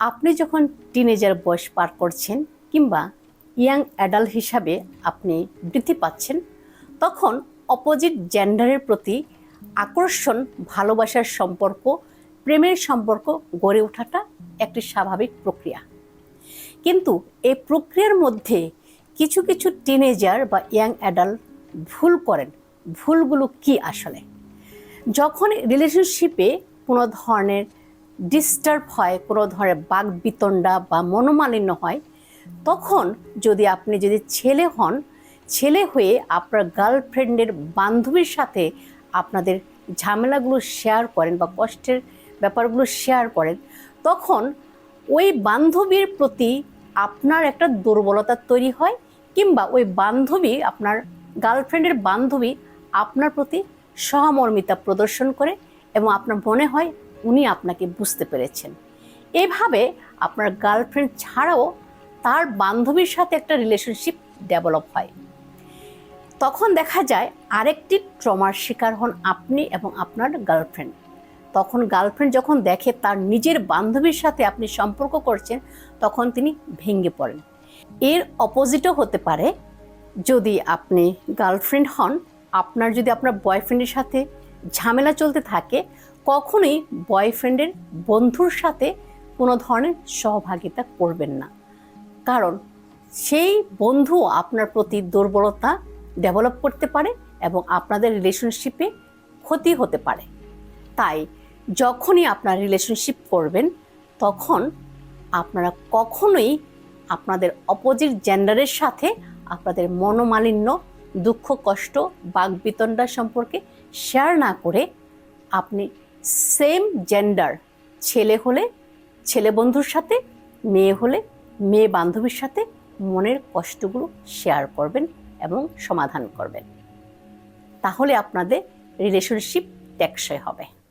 আপনি যখন টিনেজার বয়স পার করছেন কিংবা ইয়াং অ্যাডাল্ট হিসাবে আপনি বৃদ্ধি পাচ্ছেন, তখন অপোজিট জেন্ডারের প্রতি আকর্ষণ, ভালোবাসার সম্পর্ক, প্রেমের সম্পর্ক গড়ে ওঠাটা একটি স্বাভাবিক প্রক্রিয়া। কিন্তু এই প্রক্রিয়ার মধ্যে কিছু কিছু টিনেজার বা ইয়াং অ্যাডাল্ট ভুল করেন। ভুলগুলো কি আসলে? যখন রিলেশনশিপে কোনো ধরনের ডিস্টার্ব হয়, কোনো ধরনের বাকবিতণ্ডা বা মনোমালিন্য হয়, তখন আপনি যদি ছেলে হন, ছেলে হয়ে আপনার গার্লফ্রেন্ডের বান্ধবীর সাথে আপনাদের ঝামেলাগুলো শেয়ার করেন বা কষ্টের ব্যাপারগুলো শেয়ার করেন, তখন ওই বান্ধবীর প্রতি আপনার একটা দুর্বলতা তৈরি হয়, কিংবা ওই বান্ধবী, আপনার গার্লফ্রেন্ডের বান্ধবী আপনার প্রতি সহমর্মিতা প্রদর্শন করে এবং আপনার মনে হয় উনি আপনাকে বুঝতে পেরেছেন। এভাবে আপনার গার্লফ্রেন্ড ছাড়াও তার বান্ধবীর সাথে একটা রিলেশনশিপ ডেভেলপ হয়। তখন দেখা যায় আরেকটি ট্রমার শিকার হন আপনি এবং আপনার গার্লফ্রেন্ড। তখন গার্লফ্রেন্ড যখন দেখে তার নিজের বান্ধবীর সাথে আপনি সম্পর্ক করছেন, তখন তিনি ভেঙে পড়েন। এর অপোজিটও হতে পারে। যদি আপনি গার্লফ্রেন্ড হন, যদি আপনার বয়ফ্রেন্ডের সাথে ঝামেলা চলতে থাকে, কখনোই বয়ফ্রেন্ডের বন্ধুর সাথে কোনো ধরনের সহভাগিতা করবেন না। কারণ সেই বন্ধু আপনার প্রতি দুর্বলতা ডেভেলপ করতে পারে এবং আপনাদের রিলেশনশিপে ক্ষতি হতে পারে। তাই যখনই আপনারা রিলেশনশিপ করবেন, তখন আপনারা কখনোই আপনাদের অপোজিট জেন্ডারের সাথে আপনাদের মনোমালিন্য, দুঃখ, কষ্ট, বাকবিতণ্ডা সম্পর্কে শেয়ার না করে আপনি সেম জেন্ডার, ছেলে হলে ছেলে বন্ধুর সাথে, মেয়ে হলে মেয়ে বান্ধবীর সাথে মনের কষ্টগুলো শেয়ার করবেন এবং সমাধান করবেন। তাহলে আপনাদের রিলেশনশিপ টেকসই হবে।